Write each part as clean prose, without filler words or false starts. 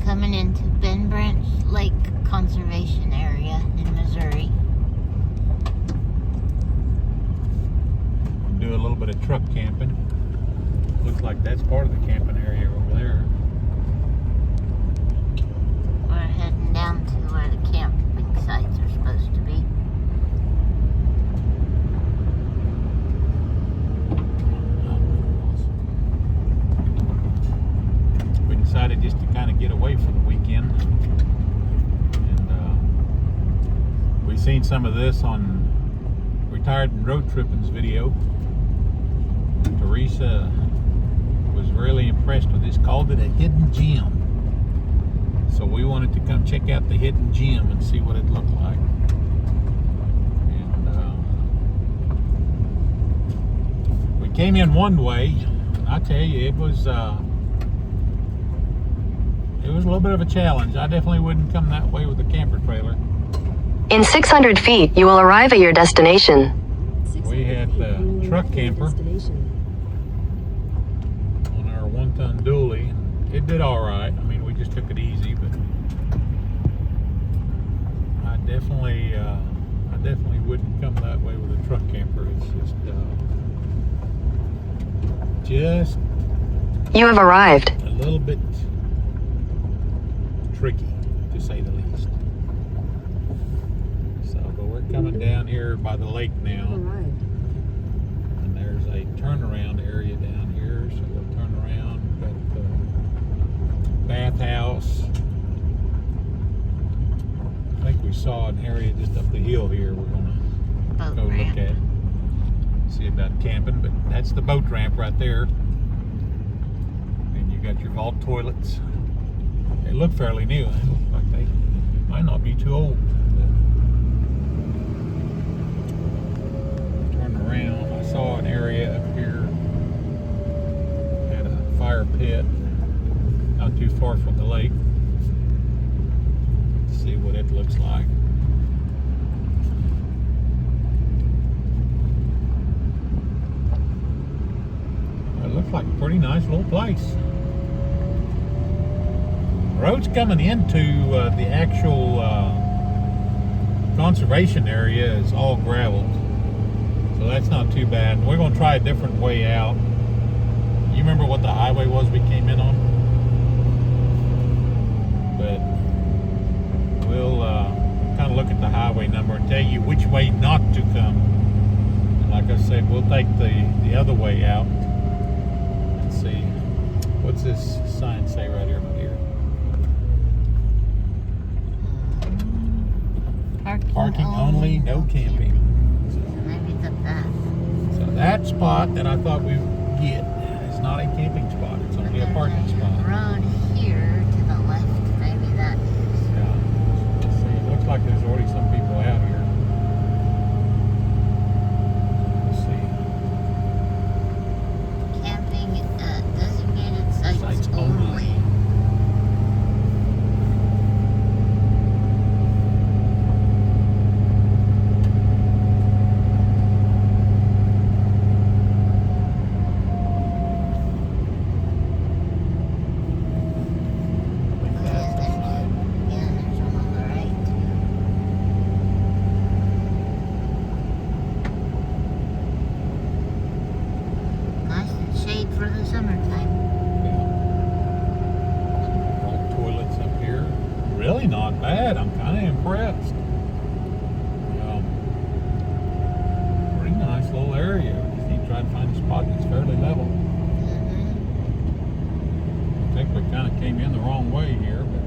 Coming into Ben Branch Lake Conservation Area in Missouri. Do a little bit of truck camping. Looks like that's part of the camping area over there. We're heading down to where the camping sites are supposed to be. We decided just to kind of get away for the weekend. And we've seen some of this on Retired and Road Tripping's video. Teresa was really impressed with this, called it a hidden gem. So we wanted to come check out the hidden gem and see what it looked like. And we came in one way. I tell you, it was a little bit of a challenge. I definitely wouldn't come that way with a camper trailer. In 600 feet, you will arrive at your destination. We had the truck camper on our 1-ton dually. It did all right. I mean, we just took it easy, but I definitely wouldn't come that way with a truck camper. It's just You have arrived. a little bit tricky, to say the least. So, but we're coming down here by the lake now. And there's a turnaround area down here, so we'll turn around. Got the bathhouse. I think we saw an area just up the hill here we're gonna Boat go ramp. look at. See about camping, but that's the boat ramp right there. And you got your vault toilets. They look fairly new. They look like they might not be too old. Turn around. I saw an area up here. Had a fire pit not too far from the lake. Let's see what it looks like. It looks like a pretty nice little place. Road's coming into the actual conservation area is all gravel, so that's not too bad. We're going to try a different way out. You remember what the highway was we came in on? But we'll kind of look at the highway number and tell you which way not to come. And like I said, we'll take the other way out. Let's see. What's this sign say right here, my dear? Parking only, no camping. Maybe it's up that. So that spot that I thought we would get is not a camping spot. It's only a parking spot. Road here to the left. Maybe that is. Yeah. Let's see. It looks like there's already some people out here. Let's see. Camping designated sites, Sites only. only. Yeah, there's one on the right too. Nice and shade for the summertime. All toilets up here. Really not bad. I'm kind of impressed. Pretty nice little area. Just need to try to find a spot that's fairly level. I think we kind of came in the wrong way here, but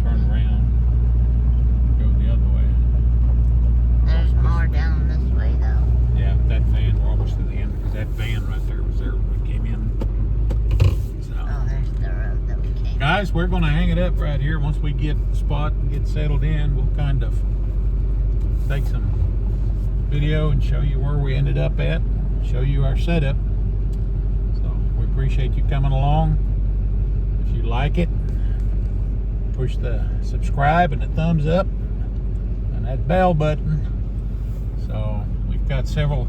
turn around, go the other way. There's more down this way though. Yeah, that van, we're almost to the end, because that van right there was there when we came in. So, Oh, there's the road that we came. guys, we're going to hang it up right here. Once we get the spot and get settled in, we'll kind of take some video and show you where we ended up at, show you our setup. So we appreciate you coming along. If you like it, push the subscribe and the thumbs up and that bell button so we got several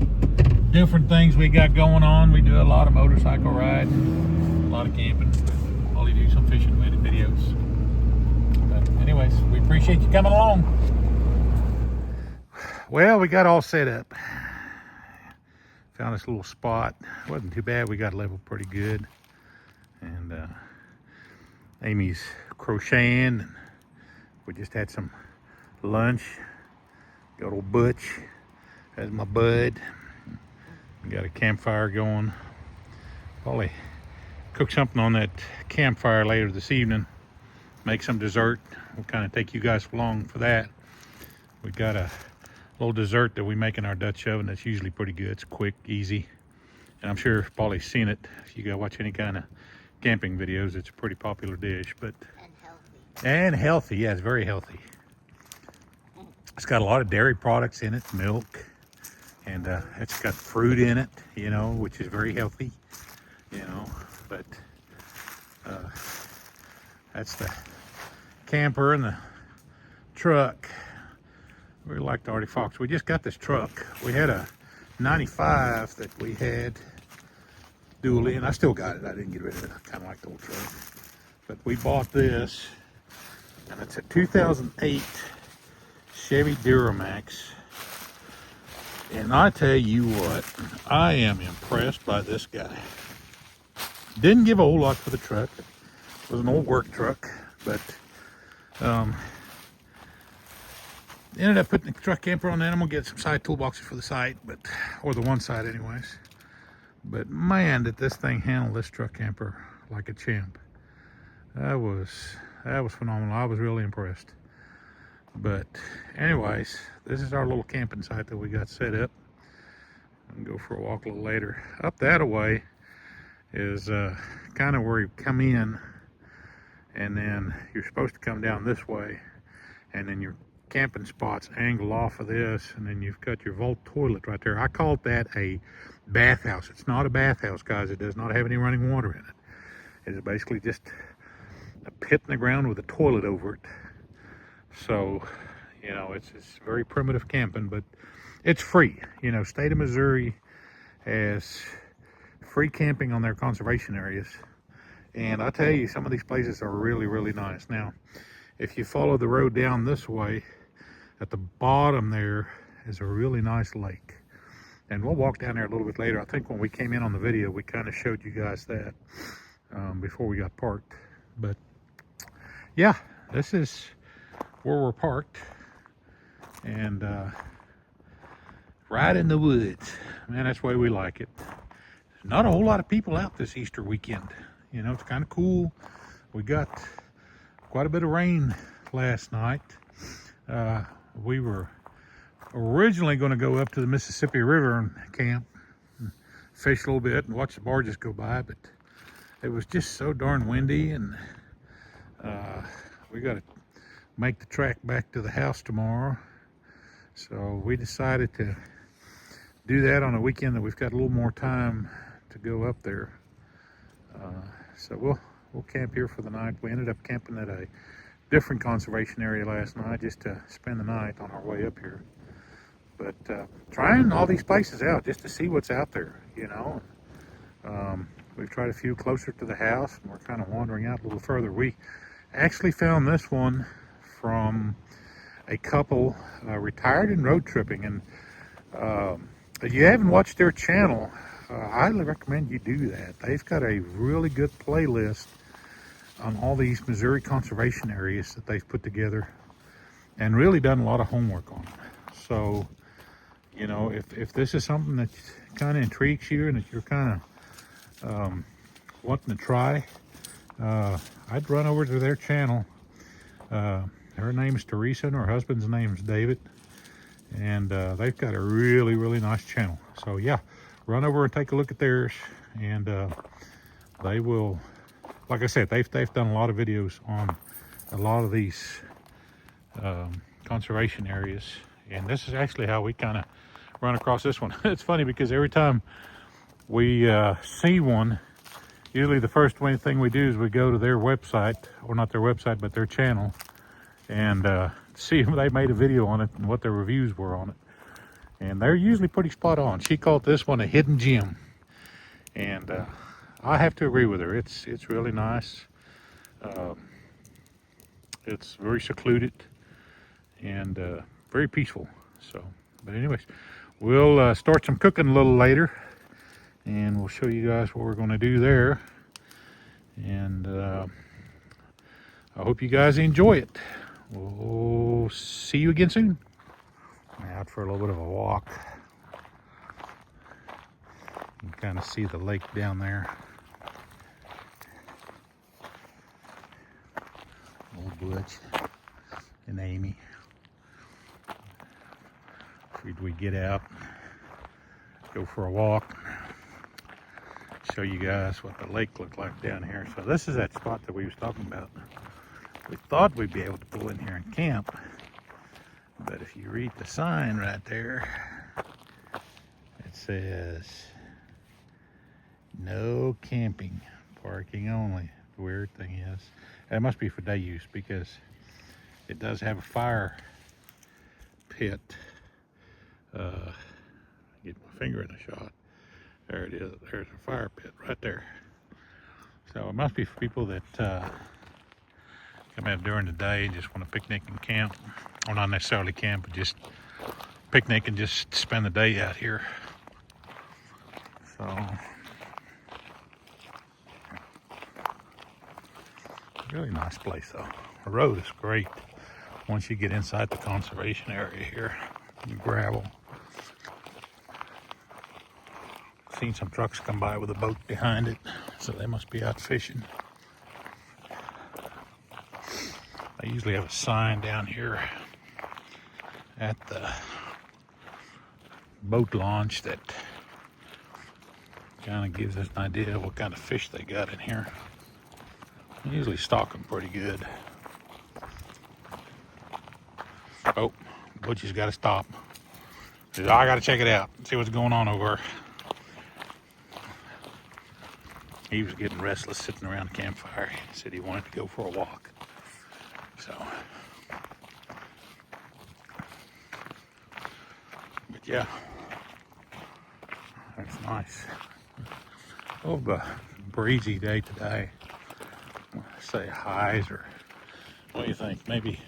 different things we got going on. We do a lot of motorcycle riding, a lot of camping. Probably do some fishing related videos. But anyways, we appreciate you coming along. Well, we got all set up. Found this little spot. Wasn't too bad. We got leveled pretty good. And Amy's crocheting. And we just had some lunch. Got old Butch. That's my bud. We got a campfire going. Probably cook something on that campfire later this evening. Make some dessert. We'll kind of take you guys along for that. We got a little dessert that we make in our Dutch oven that's usually pretty good. It's quick, easy. And I'm sure Paulie's seen it. If you go watch any kind of camping videos, it's a pretty popular dish. But and healthy. Yeah, it's very healthy. It's got a lot of dairy products in it, milk. And it's got fruit in it, you know, which is very healthy, you know. But that's the camper and the truck. We like the Arctic Fox. We just got this truck. We had a 95 that we had dually, and I still got it. I didn't get rid of it. I kind of like the old truck. But we bought this, and it's a 2008 Chevy Duramax. And I tell you what, I am impressed by this guy. Didn't give a whole lot for the truck. It was an old work truck, but ended up putting the truck camper on that. I'm gonna get some side toolboxes for the side, or the one side anyways. But man, did this thing handle this truck camper like a champ. That was phenomenal. I was really impressed. But anyways, this is our little camping site that we got set up. I'll go for a walk a little later. Up that way is kind of where you come in, and then you're supposed to come down this way, and then your camping spots angle off of this, and then you've got your vault toilet right there. I call that a bathhouse. It's not a bathhouse, guys. It does not have any running water in it. It is basically just a pit in the ground with a toilet over it. So, you know, it's very primitive camping, but it's free. You know, state of Missouri has free camping on their conservation areas. And I tell you, some of these places are really, really nice. Now, if you follow the road down this way, at the bottom there is a really nice lake. And we'll walk down there a little bit later. I think when we came in on the video, we kind of showed you guys that before we got parked. But yeah, this is where we're parked, and right in the woods. Man, that's the way we like it. There's not a whole lot of people out this Easter weekend. You know, it's kind of cool. We got quite a bit of rain last night. We were originally going to go up to the Mississippi River and camp, and fish a little bit and watch the barges go by, but it was just so darn windy, and we got to make the trek back to the house tomorrow. So we decided to do that on a weekend that we've got a little more time to go up there. So we'll camp here for the night. We ended up camping at a different conservation area last night just to spend the night on our way up here. But trying all these places out just to see what's out there, you know. We've tried a few closer to the house, and we're kind of wandering out a little further. We actually found this one from a couple retired and road tripping, and if you haven't watched their channel, I highly recommend you do that. They've got a really good playlist on all these Missouri conservation areas that they've put together, and really done a lot of homework on them. So, you know, if this is something that kind of intrigues you and that you're kind of wanting to try, I'd run over to their channel. Her name's Teresa and her husband's name's David, and they've got a really, really nice channel. So yeah, run over and take a look at theirs, and they will, like I said, they've done a lot of videos on a lot of these conservation areas, and this is actually how we kind of run across this one. It's funny because every time we see one, usually the first thing we do is we go to their website, or not their website, but their channel, and see if they made a video on it and what their reviews were on it. And they're usually pretty spot on. She called this one a hidden gem. And I have to agree with her. It's really nice. It's very secluded and very peaceful. So, but anyways, we'll start some cooking a little later, and we'll show you guys what we're going to do there. And I hope you guys enjoy it. We'll see you again soon. Out for a little bit of a walk. You can kind of see the lake down there. Old Butch and Amy. Figured we'd get out, go for a walk, show you guys what the lake looked like down here. So this is that spot that we was talking about. We thought we'd be able to pull in here and camp, but if you read the sign right there, it says no camping, parking only. The weird thing is, it must be for day use because it does have a fire pit. Get my finger in the shot. There it is. There's a fire pit right there. So it must be for people that come out during the day and just want to picnic and camp. Well, not necessarily camp, but just picnic and just spend the day out here. So really nice place though. The road is great once you get inside the conservation area here. The gravel. Seen some trucks come by with a boat behind it, so they must be out fishing. I usually have a sign down here at the boat launch that kind of gives us an idea of what kind of fish they got in here. They usually stock them pretty good. Oh, Butchie's got to stop. He says, I got to check it out, see what's going on over there. He was getting restless sitting around the campfire. He said he wanted to go for a walk. So, but yeah, that's nice. Oh, a breezy day today. Let's say highs or what do you think? Maybe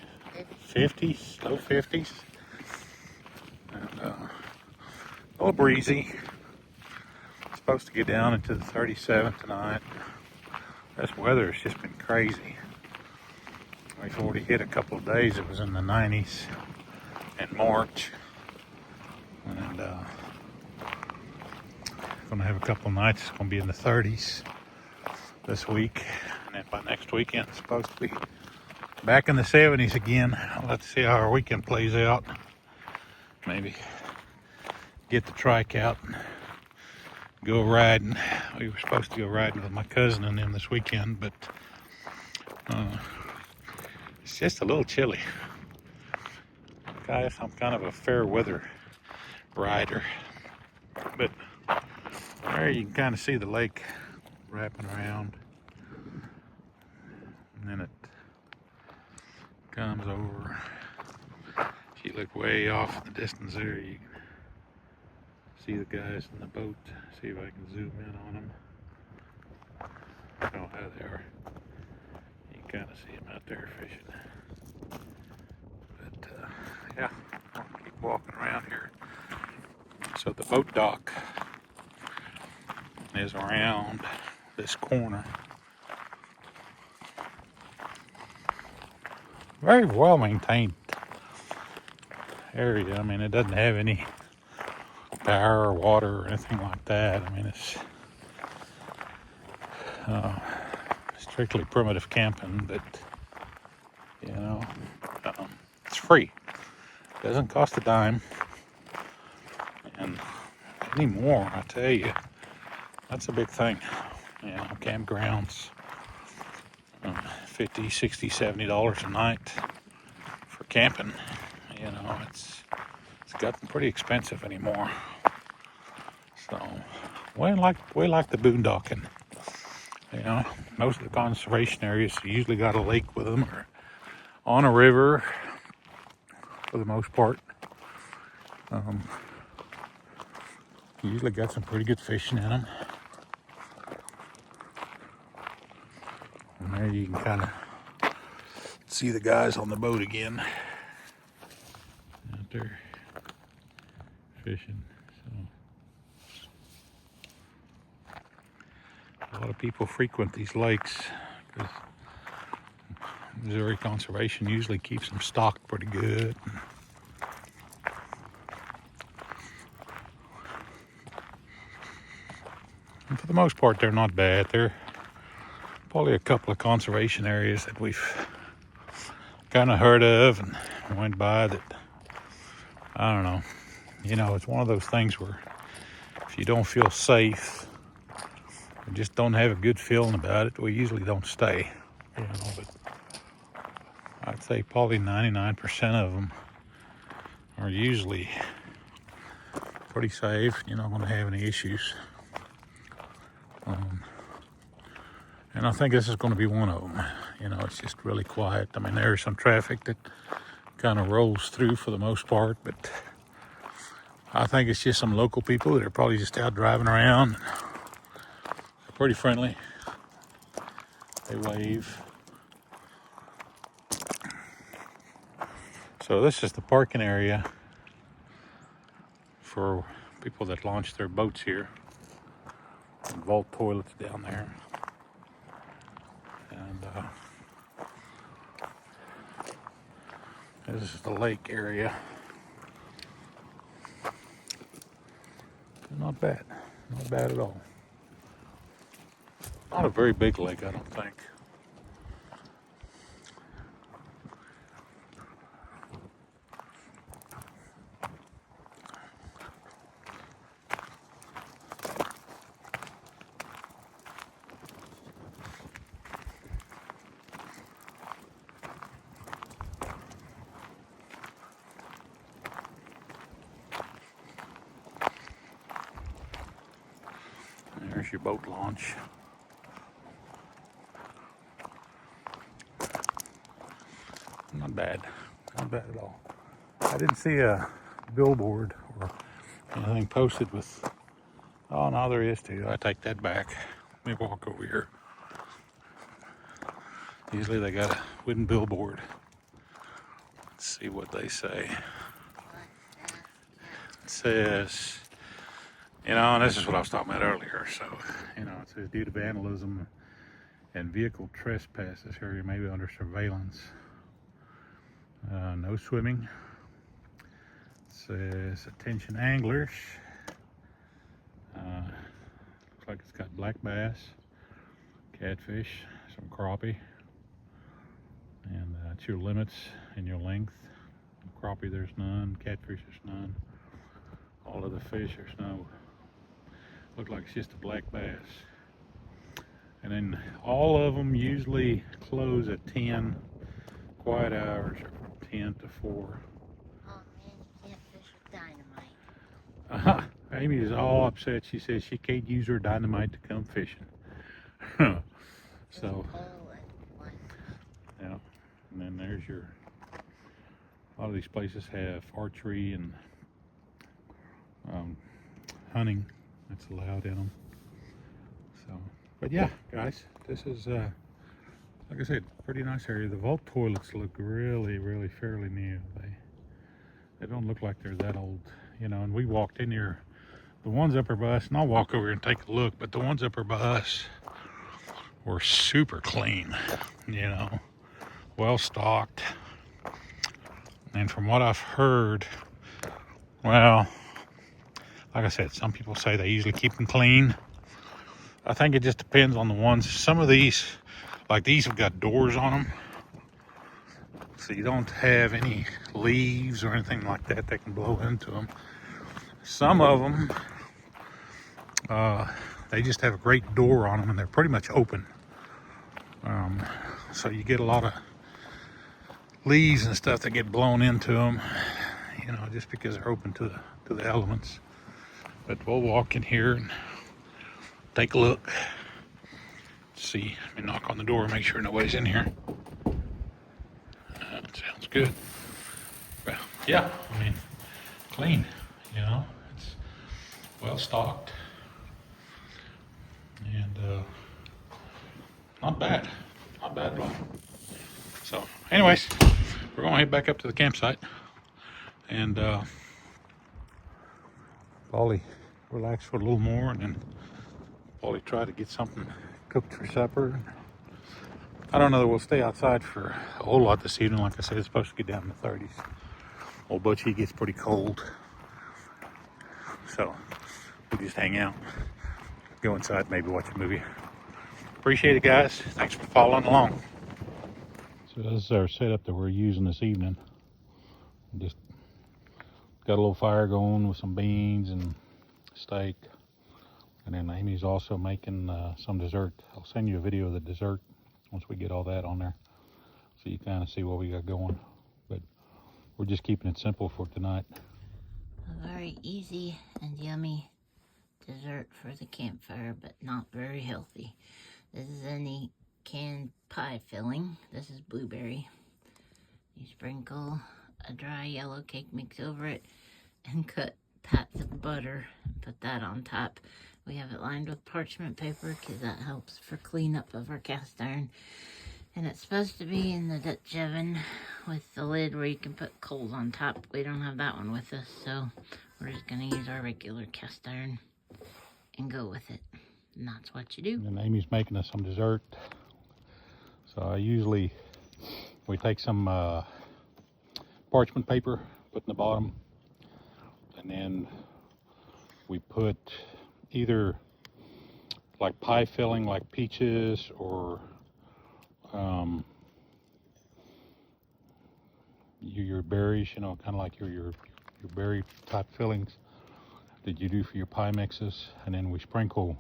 50s, low 50s. And a little breezy. Supposed to get down into the 37 tonight. This weather has just been crazy. We've already hit a couple of days. It was in the 90s in March, and gonna have a couple of nights. It's gonna be in the 30s this week, and then by next weekend it's supposed to be back in the 70s again. Let's see how our weekend plays out. Maybe get the trike out. Go riding. We were supposed to go riding with my cousin and them this weekend, but it's just a little chilly. Guys, I'm kind of a fair weather rider, but there you can kind of see the lake wrapping around, and then it comes over. If you look way off in the distance there, you can see the guys in the boat. See if I can zoom in on them. Oh, there they are. You can kind of see them out there fishing. But yeah, I'll keep walking around here. So the boat dock is around this corner. Very well maintained area. I mean, it doesn't have any power or water or anything like that. I mean, it's strictly primitive camping, but you know, it's free. It doesn't cost a dime, and anymore, I tell you, that's a big thing. You know, campgrounds, $50, $60, $70 a night for camping. You know, it's gotten pretty expensive anymore. So we like the boondocking. You know, most of the conservation areas usually got a lake with them or on a river for the most part. usually got some pretty good fishing in them. And there you can kind of see the guys on the boat again out there fishing. So a lot of people frequent these lakes because Missouri Conservation usually keeps them stocked pretty good. And for the most part, they're not bad. They're probably a couple of conservation areas that we've kind of heard of and went by that, I don't know. You know, it's one of those things where if you don't feel safe, or just don't have a good feeling about it, we usually don't stay. You know, but I'd say probably 99% of them are usually pretty safe. You're not going to have any issues. And I think this is going to be one of them. You know, it's just really quiet. I mean, there's some traffic that kind of rolls through for the most part, but I think it's just some local people that are probably just out driving around. They're pretty friendly. They wave. So this is the parking area for people that launch their boats here. And vault toilets down there. And this is the lake area. Not bad. Not bad at all. Not a very big lake, I don't think. There's your boat launch. Not bad. Not bad at all. I didn't see a billboard or anything posted with, oh no, there is too. I take that back. Let me walk over here. Usually they got a wooden billboard. Let's see what they say. It says, you know, and this is what I was talking about earlier. So, you know, it says due to vandalism and vehicle trespass, this area may be under surveillance. No swimming. It says attention anglers. Looks like it's got black bass, catfish, some crappie, and it's your limits and your length. Crappie there's none, catfish there's none. All of the fish there's no. Look like it's just a black bass. And then all of them usually close at 10. Quiet hours are from 10 to 4. Oh man, you can't fish with dynamite. Amy is all upset. She says she can't use her dynamite to come fishing. So, yeah. And then there's your, a lot of these places have archery and hunting that's allowed in them. So, but yeah, guys, this is, like I said, pretty nice area. The vault toilets look really, really fairly new. They don't look like they're that old, you know. And we walked in here, the ones up there by us, and I'll walk over here and take a look, but the ones up there by us were super clean, you know, well stocked. And from what I've heard, well, like I said, some people say they usually keep them clean. I think it just depends on the ones. Some of these, like these, have got doors on them, so you don't have any leaves or anything like that that can blow into them. Some of them, they just have a great door on them and they're pretty much open. So you get a lot of leaves and stuff that get blown into them, you know, just because they're open to the elements. But we'll walk in here and take a look. See, let me knock on the door, make sure nobody's in here. Sounds good. Well, yeah, I mean, clean, you know. It's well stocked, and not bad at all. So anyways, we're gonna head back up to the campsite and probably relax for a little more, and then probably try to get something cooked for supper. I don't know that we'll stay outside for a whole lot this evening. Like I said, it's supposed to get down in the 30s. Old Butchie gets pretty cold, so we'll just hang out, go inside, maybe watch a movie. Appreciate it, guys. Thanks for following along. So this is our setup that we're using this evening. Just got a little fire going with some beans and steak, and then Amy's also making some dessert. I'll send you a video of the dessert once we get all that on there, so you kind of see what we got going. But we're just keeping it simple for tonight. A very easy and yummy dessert for the campfire, but not very healthy. This is any canned pie filling. This is blueberry. You sprinkle a dry yellow cake mix over it and cut pats of butter and put that on top. We have it lined with parchment paper because that helps for cleanup of our cast iron. And it's supposed to be in the Dutch oven with the lid where you can put coals on top. We don't have that one with us, so we're just going to use our regular cast iron and go with it. And that's what you do. And Amy's making us some dessert. So we take some parchment paper, put in the bottom, and then we put either like pie filling like peaches or your berries, you know, kind of like your berry type fillings that you do for your pie mixes. And then we sprinkle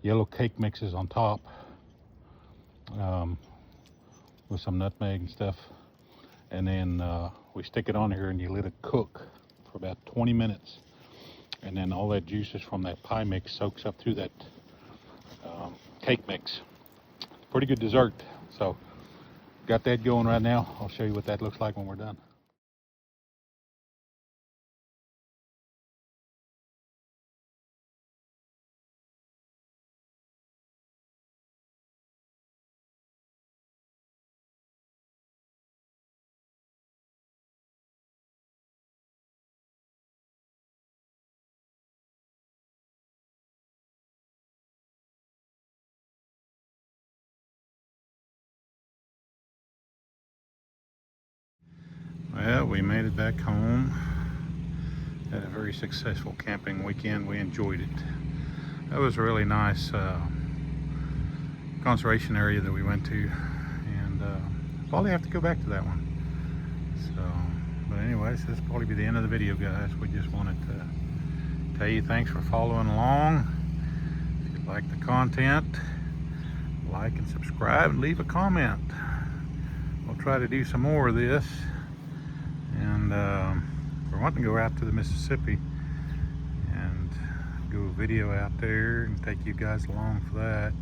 yellow cake mixes on top with some nutmeg and stuff, and then we stick it on here and you let it cook for about 20 minutes, and then all that juices from that pie mix soaks up through that cake mix. Pretty good dessert. So got that going right now. I'll show you what that looks like when we're done. Well, we made it back home. Had a very successful camping weekend. We enjoyed it. That was a really nice conservation area that we went to, and probably have to go back to that one. So, but anyways, this will probably be the end of the video, guys. We just wanted to tell you thanks for following along. If you like the content, like and subscribe and leave a comment. We'll try to do some more of this. And we're wanting to go out to the Mississippi and go video out there and take you guys along for that.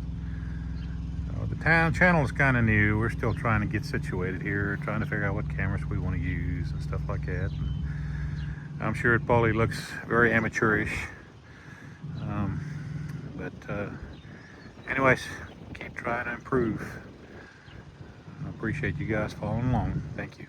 So the channel is kind of new. We're still trying to get situated here, trying to figure out what cameras we want to use and stuff like that. And I'm sure it probably looks very amateurish. But anyways, keep trying to improve. I appreciate you guys following along. Thank you.